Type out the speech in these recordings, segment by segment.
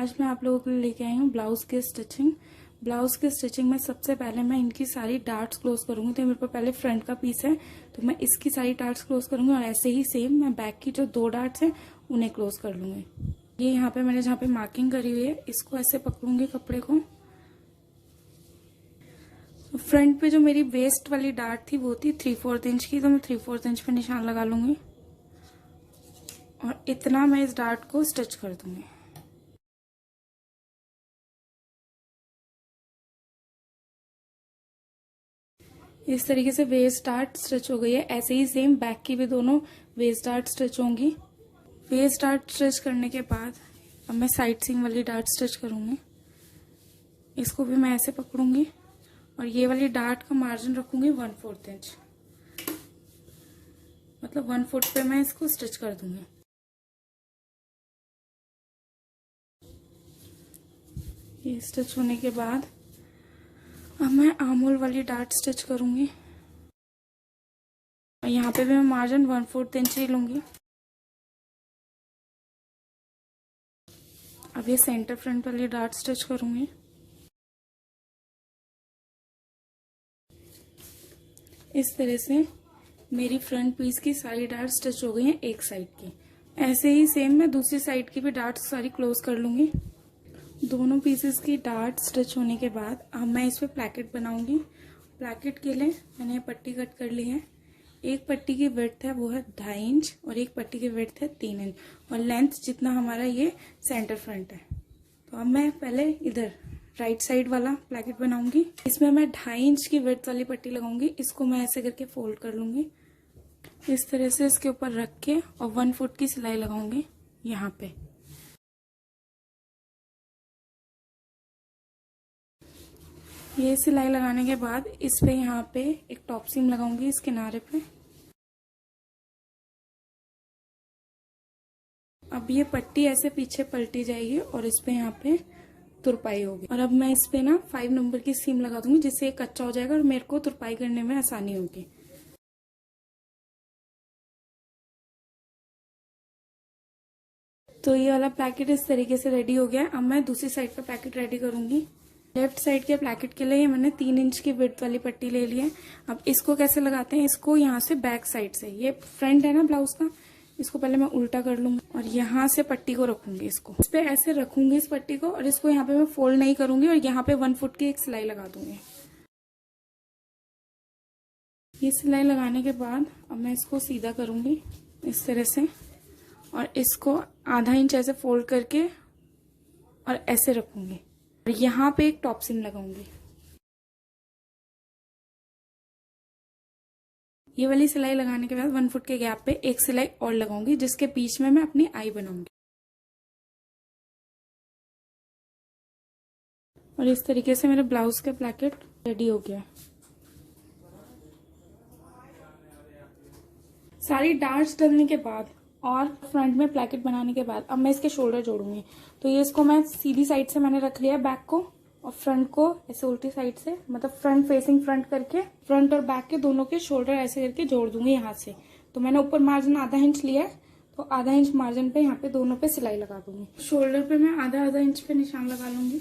आज मैं आप लोगों के लिए लेके आई हूँ ब्लाउज की स्टिचिंग। ब्लाउज की स्टिचिंग में सबसे पहले मैं इनकी सारी डार्ट्स क्लोज करूंगी। तो मेरे पास पहले फ्रंट का पीस है तो मैं इसकी सारी डार्ट्स क्लोज करूंगी और ऐसे ही सेम मैं बैक की जो 2 डार्ट्स हैं उन्हें क्लोज कर लूंगी। ये यहाँ पे मैंने जहाँ पे मार्किंग करी हुई है इसको ऐसे पकड़ूंगी कपड़े को। तो फ्रंट पे जो मेरी वेस्ट वाली डार्ट थी वो थी 3/4 इंच की, तो मैं 3/4 इंच पे निशान लगा लूंगी और इतना मैं इस डार्ट को स्टिच कर दूंगी। इस तरीके से वेस्ट डार्ट स्टिच हो गई है। ऐसे ही सेम बैक की भी दोनों वेस्ट डार्ट स्टिच होंगी। वेस्ट डार्ट स्टिच करने के बाद अब मैं साइड सीम वाली डार्ट स्टिच करूंगी। इसको भी मैं ऐसे पकड़ूंगी और ये वाली डार्ट का मार्जिन रखूंगी 1/4 इंच, मतलब 1 फुट पे मैं इसको स्टिच कर दूंगी। ये स्टिच होने के बाद अब मैं आर्महोल वाली डार्ट स्टिच करूंगी और यहाँ पे भी मैं मार्जिन 1/4 इंच ही लूंगी। अब ये सेंटर फ्रंट वाली डार्ट स्टिच करूंगी। इस तरह से मेरी फ्रंट पीस की सारी डार्ट स्टिच हो गई हैं एक साइड की। ऐसे ही सेम मैं दूसरी साइड की भी डार्ट सारी क्लोज कर लूंगी। दोनों पीसेस की डार्ट स्टिच होने के बाद अब मैं इस पे प्लैकेट बनाऊंगी। प्लैकेट के लिए मैंने पट्टी कट कर ली है। एक पट्टी की विड्थ है वो है 2.5 इंच और एक पट्टी की विड्थ है 3 इंच और लेंथ जितना हमारा ये सेंटर फ्रंट है। तो अब मैं पहले इधर राइट साइड वाला प्लैकेट बनाऊंगी। इसमें मैं 2.5 इंच की विड्थ वाली पट्टी लगाऊंगी। इसको मैं ऐसे करके फोल्ड कर लूंगी। इस तरह से इसके ऊपर रख के और 1 फुट की सिलाई लगाऊंगी यहाँ पे। ये सिलाई लगाने के बाद इस पे यहाँ पे एक टॉप सीम लगाऊंगी इस किनारे पे। अब ये पट्टी ऐसे पीछे पलटी जाएगी और इस पे यहाँ पे तुरपाई होगी। और अब मैं इस पे ना 5 नंबर की सीम लगा दूंगी जिससे ये कच्चा हो जाएगा और मेरे को तुरपाई करने में आसानी होगी। तो ये वाला पैकेट इस तरीके से रेडी हो गया। अब मैं दूसरी साइड पे पैकेट रेडी करूंगी। लेफ्ट साइड के पैकेट के लिए ये मैंने 3 इंच की विड्थ वाली पट्टी ले ली है। अब इसको कैसे लगाते हैं, इसको यहाँ से बैक साइड से, ये फ्रंट है ना ब्लाउज का, इसको पहले मैं उल्टा कर लूंगी और यहाँ से पट्टी को रखूंगी। इसको इस पे ऐसे रखूंगी इस पट्टी को और इसको यहाँ पे मैं फोल्ड नहीं करूंगी और यहाँ पे 1 फुट की एक सिलाई लगा दूंगी। ये सिलाई लगाने के बाद अब मैं इसको सीधा करूंगी इस तरह से और इसको आधा इंच ऐसे फोल्ड करके और ऐसे रखूंगी और यहाँ पे एक टॉप सीम लगाऊंगी। ये वाली सिलाई लगाने के बाद 1 फुट के गैप पे एक सिलाई और लगाऊंगी जिसके बीच में मैं अपनी आई बनाऊंगी। और इस तरीके से मेरे ब्लाउज का प्लैकेट रेडी हो गया। सारी डार्ट्स डलने के बाद और फ्रंट में प्लैकेट बनाने के बाद अब मैं इसके शोल्डर जोड़ूंगी। तो ये इसको मैं सीधी साइड से मैंने रख लिया बैक को और फ्रंट को ऐसे उल्टी साइड से, मतलब फ्रंट फेसिंग फ्रंट करके फ्रंट और बैक के दोनों के शोल्डर ऐसे करके जोड़ दूंगी यहाँ से। तो मैंने ऊपर मार्जिन आधा इंच लिया है तो आधा इंच मार्जिन पे यहाँ पे दोनों पे सिलाई लगा दूंगी। शोल्डर पे मैं आधा इंच पे निशान लगा लूंगी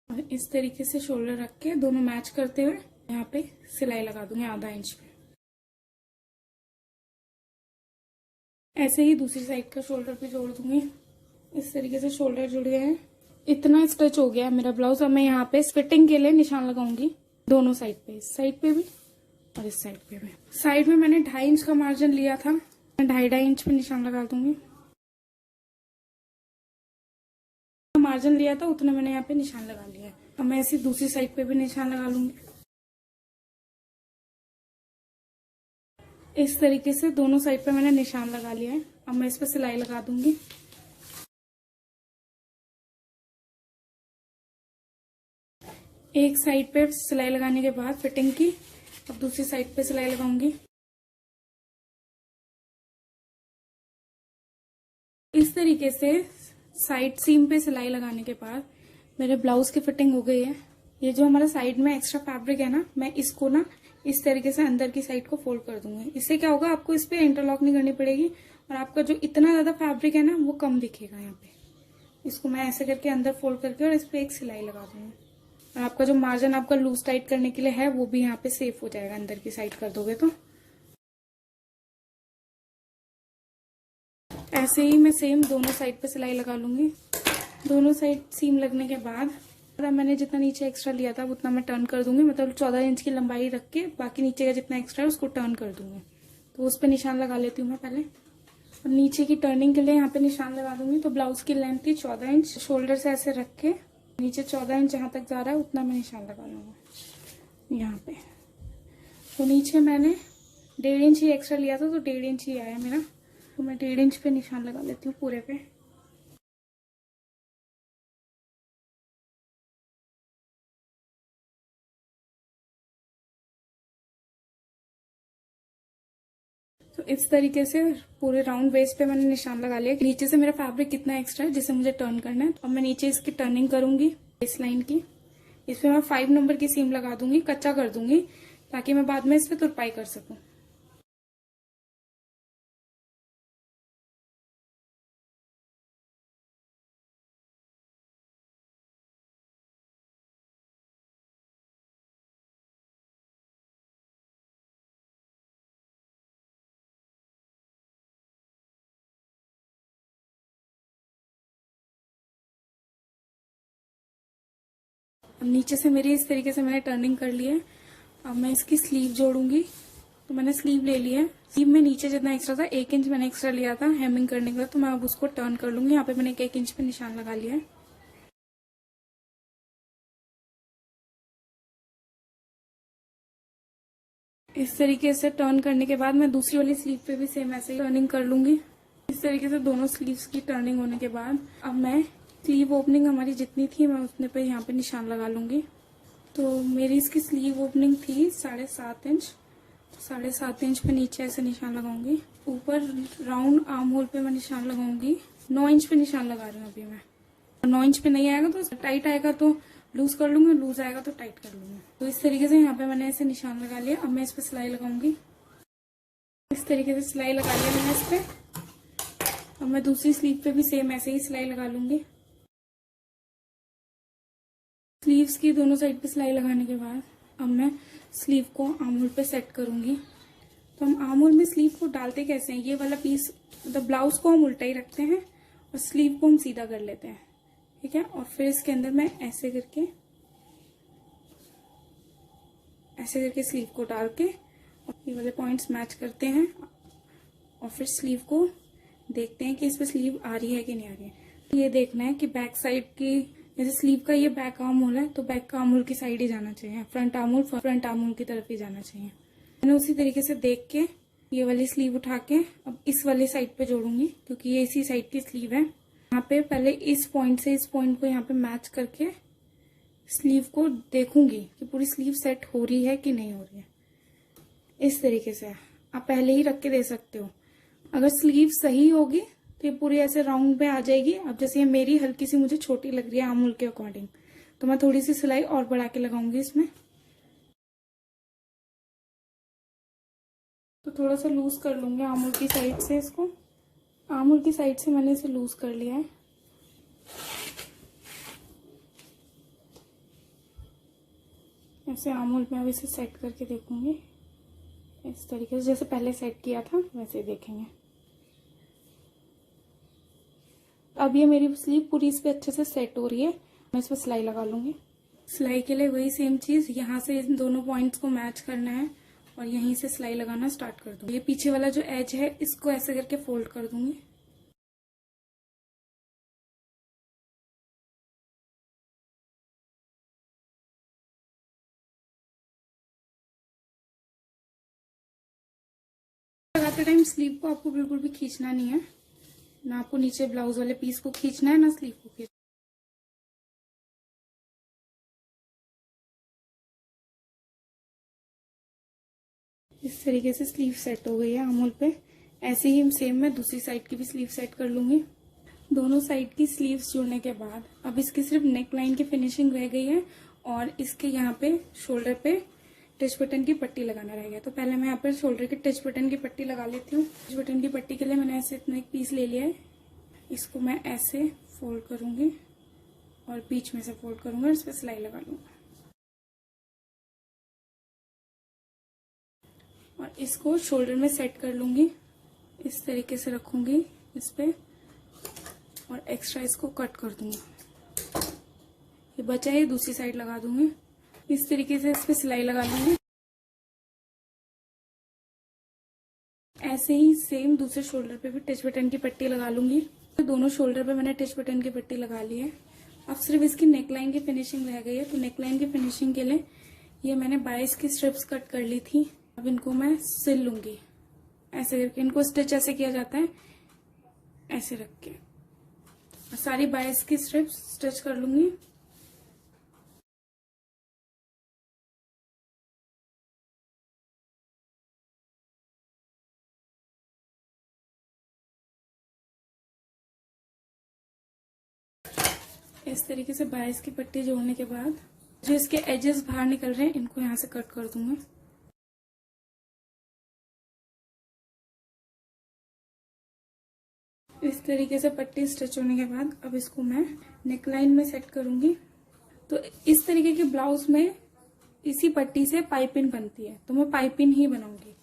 और इस तरीके से शोल्डर रख के दोनों मैच करते हुए यहाँ पे सिलाई लगा दूंगी आधा इंच पे। ऐसे ही दूसरी साइड का शोल्डर भी जोड़ दूंगी। इस तरीके से शोल्डर जुड़ गए हैं। इतना स्टिच हो गया है मेरा ब्लाउज। अब मैं यहाँ पे फिटिंग के लिए निशान लगाऊंगी दोनों साइड पे, इस साइड पे भी और इस साइड पे भी। साइड में मैंने 2.5 इंच का मार्जिन लिया था, मैं 2.5 इंच पे निशान लगा दूंगी। मार्जिन लिया था उतना मैंने यहाँ पे निशान लगा लिया है। अब मैं ऐसी दूसरी साइड पे भी निशान लगा लूंगी। इस तरीके से दोनों साइड पे मैंने निशान लगा लिया है। अब मैं इस पे सिलाई लगा दूंगी। एक साइड पे सिलाई लगाने के बाद फिटिंग की, अब दूसरी साइड पे सिलाई लगाऊंगी। इस तरीके से साइड सीम पे सिलाई लगाने के बाद मेरे ब्लाउज की फिटिंग हो गई है। ये जो हमारा साइड में एक्स्ट्रा फैब्रिक है ना, मैं इसको ना इस तरीके से अंदर की साइड को फोल्ड कर दूंगी। इससे क्या होगा, आपको इस पे इंटरलॉक नहीं करनी पड़ेगी और आपका जो इतना ज्यादा फैब्रिक है ना वो कम दिखेगा यहाँ पे। इसको मैं ऐसे करके अंदर फोल्ड करके और इस पे एक सिलाई लगा दूंगी। और आपका जो मार्जिन आपका लूज टाइट करने के लिए है वो भी यहाँ पे सेफ हो जाएगा, अंदर की साइड कर दोगे तो। ऐसे ही मैं सेम दोनों साइड पे सिलाई लगा लूंगी। दोनों साइड सीम लगने के बाद मैंने जितना नीचे एक्स्ट्रा लिया था उतना मैं टर्न कर दूंगी, मतलब 14 इंच की लंबाई रख के बाकी नीचे का जितना एक्स्ट्रा है उसको टर्न कर दूंगी। तो उस पर निशान लगा लेती हूँ मैं पहले, और नीचे की टर्निंग के लिए यहाँ पे निशान लगा दूंगी। तो ब्लाउज की लेंथ थी 14 इंच, शोल्डर से ऐसे रख के नीचे 14 इंच जहाँ तक जा रहा है उतना मैं निशान लगा लूंगा यहाँ पे। तो नीचे मैंने 1.5 इंच ही एक्स्ट्रा लिया था तो 1.5 इंच ही आया मेरा, तो मैं 1.5 इंच पे निशान लगा लेती हूँ पूरे पे। तो इस तरीके से पूरे राउंड वेस्ट पे मैंने निशान लगा लिया। नीचे से मेरा फैब्रिक कितना एक्स्ट्रा है जिसे मुझे टर्न करना है, और मैं नीचे इसकी टर्निंग करूंगी बेस लाइन की। इस पे मैं 5 नंबर की सीम लगा दूंगी, कच्चा कर दूंगी ताकि मैं बाद में इस पे तुरपाई कर सकूं। अब नीचे से मेरी इस तरीके से मैंने टर्निंग कर ली है। अब मैं इसकी स्लीव जोड़ूंगी। तो मैंने स्लीव ले ली है। स्लीव में नीचे जितना एक्स्ट्रा था 1 इंच मैंने एक्स्ट्रा लिया था हेमिंग करने के लिए, तो मैं अब उसको टर्न कर लूंगी। यहाँ पे मैंने 1 इंच पे निशान लगा लिया है। इस तरीके से टर्न करने के बाद मैं दूसरी वाली स्लीव पे भी सेम ऐसे ही टर्निंग कर लूंगी। इस तरीके से दोनों स्लीव्स की टर्निंग होने के बाद अब मैं स्लीव ओपनिंग हमारी जितनी थी मैं उतने पे यहाँ पे निशान लगा लूंगी। तो मेरी इसकी स्लीव ओपनिंग थी 7.5 इंच, तो 7.5 इंच पे नीचे ऐसे निशान लगाऊंगी। ऊपर राउंड आर्म होल पे मैं निशान लगाऊंगी। 9 इंच पे निशान लगा रही हूँ अभी मैं। 9 इंच पे नहीं आएगा तो टाइट आएगा तो लूज कर लूंगी, लूज आएगा तो टाइट कर लूंगी। तो इस तरीके से यहाँ पे मैंने ऐसे निशान लगा लिया। अब मैं इस पे सिलाई लगाऊंगी। इस तरीके से सिलाई लगा लिया मैंने इस पे। अब मैं दूसरी स्लीव पे भी सेम ऐसे ही सिलाई लगा लूंगी। स्लीव्स की दोनों साइड पे सिलाई लगाने के बाद अब मैं स्लीव को आर्म होल पे सेट करूंगी। तो हम आर्म होल में स्लीव को डालते कैसे हैं, ये वाला पीस मतलब ब्लाउज को हम उल्टा ही रखते हैं और स्लीव को हम सीधा कर लेते हैं, ठीक है। और फिर इसके अंदर मैं ऐसे करके स्लीव को डाल के ये वाले पॉइंट्स मैच करते हैं और फिर स्लीव को देखते हैं कि इस पे स्लीव आ रही है कि नहीं आ रही है। ये देखना है कि बैक साइड की, जैसे स्लीव का ये बैक आर्म होल है तो बैक आर्म होल की साइड ही जाना चाहिए, फ्रंट आर्म होल की तरफ ही जाना चाहिए। मैंने उसी तरीके से देख के ये वाली स्लीव उठा के अब इस वाली साइड पे जोड़ूंगी, क्योंकि ये इसी साइड की स्लीव है। यहाँ पे पहले इस पॉइंट से इस पॉइंट को यहाँ पे मैच करके स्लीव को देखूंगी कि पूरी स्लीव सेट हो रही है कि नहीं हो रही है। इस तरीके से आप पहले ही रख के दे सकते हो। अगर स्लीव सही होगी तो ये पूरी ऐसे राउंड पे आ जाएगी। अब जैसे ये मेरी हल्की सी मुझे छोटी लग रही है आर्म होल के अकॉर्डिंग, तो मैं थोड़ी सी सिलाई और बढ़ा के लगाऊंगी इसमें। तो थोड़ा सा लूज कर लूंगी आर्म होल की साइड से। इसको आर्म होल की साइड से मैंने इसे लूज कर लिया है। ऐसे आर्म होल में अब इसे सेट करके देखूंगी इस तरीके से, जैसे पहले सेट किया था वैसे देखेंगे। अब ये मेरी स्लीव पूरी इस पे अच्छे से सेट हो रही है। मैं इस पर सिलाई लगा लूंगी। सिलाई के लिए वही सेम चीज, यहाँ से इन दोनों पॉइंट्स को मैच करना है और यहीं से सिलाई लगाना स्टार्ट कर दूंगी। ये पीछे वाला जो एज है इसको ऐसे करके फोल्ड कर दूंगी। लगाते टाइम स्लीव को आपको बिल्कुल भी खींचना नहीं है, ना आपको नीचे ब्लाउज वाले पीस को खींचना है ना स्लीव को खींचना। इस तरीके से स्लीव सेट हो गई है आर्म होल पे। ऐसे ही सेम मैं दूसरी साइड की भी स्लीव सेट कर लूंगी। दोनों साइड की स्लीव्स जुड़ने के बाद अब इसकी सिर्फ नेक लाइन की फिनिशिंग रह गई है और इसके यहाँ पे शोल्डर पे टच बटन की पट्टी लगाना रह गया। तो पहले मैं यहाँ पर शोल्डर की टच बटन की पट्टी लगा लेती हूँ। टच बटन की पट्टी के लिए मैंने ऐसे इतना एक पीस ले लिया है। इसको मैं ऐसे फोल्ड करूंगी और बीच में से फोल्ड करूंगा, इस पर सिलाई लगा लूंगा और इसको शोल्डर में सेट कर लूंगी। इस तरीके से रखूंगी इस पे और एक्स्ट्रा इसको कट कर दूंगी। ये बचा है, दूसरी साइड लगा दूंगी। इस तरीके से इस पे सिलाई लगा लूंगी। ऐसे ही सेम दूसरे शोल्डर पे भी टच बटन की पट्टी लगा लूंगी। तो दोनों शोल्डर पे मैंने टच बटन की पट्टी लगा ली है। अब सिर्फ इसकी नेकलाइन की फिनिशिंग रह गई है। तो नेकलाइन की फिनिशिंग के लिए ये मैंने 22 की स्ट्रिप्स कट कर ली थी। अब इनको मैं सिल लूंगी ऐसे करके। इनको स्टिच ऐसे किया जाता है, ऐसे रख के। सारी 22 की स्ट्रिप्स स्टिच कर लूंगी। इस तरीके से 22 की पट्टी जोड़ने के बाद जो इसके एजेस बाहर निकल रहे हैं इनको यहाँ से कट कर दूंगा। इस तरीके से पट्टी स्टिच होने के बाद अब इसको मैं नेकलाइन में सेट करूंगी। तो इस तरीके के ब्लाउज में इसी पट्टी से पाइपिंग बनती है, तो मैं पाइपिंग ही बनाऊंगी।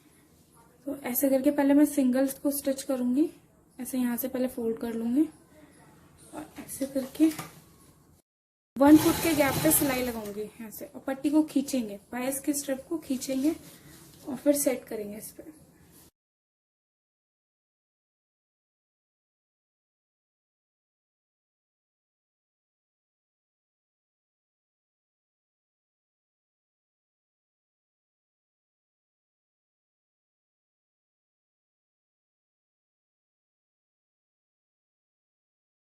तो ऐसे करके पहले मैं सिंगल्स को स्टिच करूंगी। ऐसे यहाँ से पहले फोल्ड कर लूंगी और ऐसे करके 1 फुट के गैप पे सिलाई लगाऊंगी यहाँ से और पट्टी को खींचेंगे, 22 की स्ट्रिप को खींचेंगे और फिर सेट करेंगे इस पे।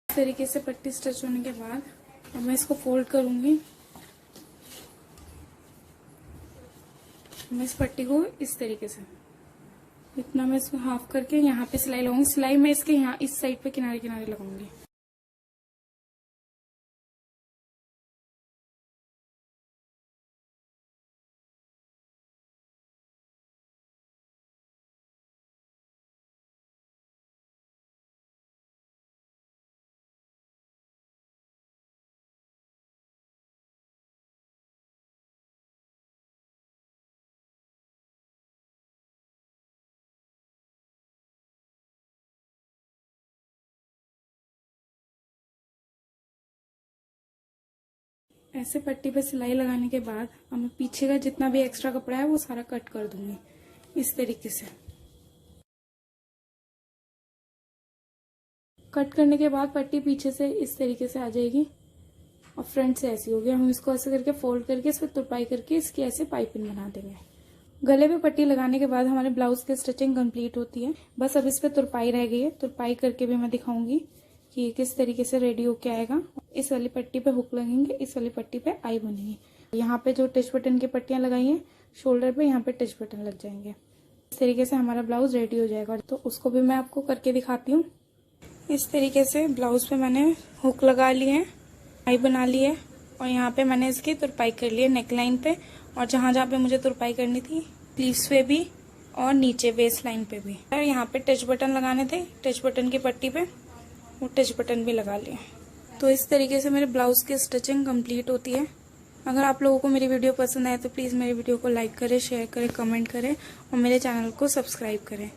इस तरीके से पट्टी स्टिच होने के बाद अब मैं इसको फोल्ड करूंगी। मैं इस पट्टी को इस तरीके से इतना मैं इसको हाफ करके यहाँ पे सिलाई लगाऊंगी। सिलाई मैं इसके यहाँ इस साइड पे किनारे किनारे लगाऊंगी। ऐसे पट्टी पे सिलाई लगाने के बाद अब मैं पीछे का जितना भी एक्स्ट्रा कपड़ा है वो सारा कट कर दूंगी इस तरीके से। कट करने के बाद पट्टी पीछे से इस तरीके से आ जाएगी और फ्रंट से ऐसी होगी। हम इसको ऐसे करके फोल्ड करके इस पर तुरपाई करके इसकी ऐसे पाइपिंग बना देंगे। गले पे पट्टी लगाने के बाद हमारे ब्लाउज की स्टिचिंग कंप्लीट होती है। बस अब इस पे तुरपाई रह गई है। तुरपाई करके भी मैं दिखाऊंगी कि ये किस तरीके से रेडी होके आएगा। इस वाली पट्टी पे हुक लगेंगे, इस वाली पट्टी पे आई बनेगी। यहाँ पे जो टच बटन की पट्टियां लगाई हैं शोल्डर पे, यहाँ पे टच बटन लग जाएंगे। इस तरीके से हमारा ब्लाउज रेडी हो जाएगा। तो उसको भी मैं आपको करके दिखाती हूँ। इस तरीके से ब्लाउज पे मैंने हुक लगा ली है, आई बना ली है और यहाँ पे मैंने इसकी तुरपाई कर ली है नेकलाइन पे और जहाँ जहाँ पे मुझे तुरपाई करनी थी स्लीव्स पे भी और नीचे वेस्ट लाइन पे भी। और यहाँ पे टच बटन लगाने थे, टच बटन की पट्टी पे वो टच बटन भी लगा लिए। तो इस तरीके से मेरे ब्लाउज की स्टिचिंग कंप्लीट होती है। अगर आप लोगों को मेरी वीडियो पसंद आए तो प्लीज़ मेरी वीडियो को लाइक करें, शेयर करें, कमेंट करें और मेरे चैनल को सब्सक्राइब करें।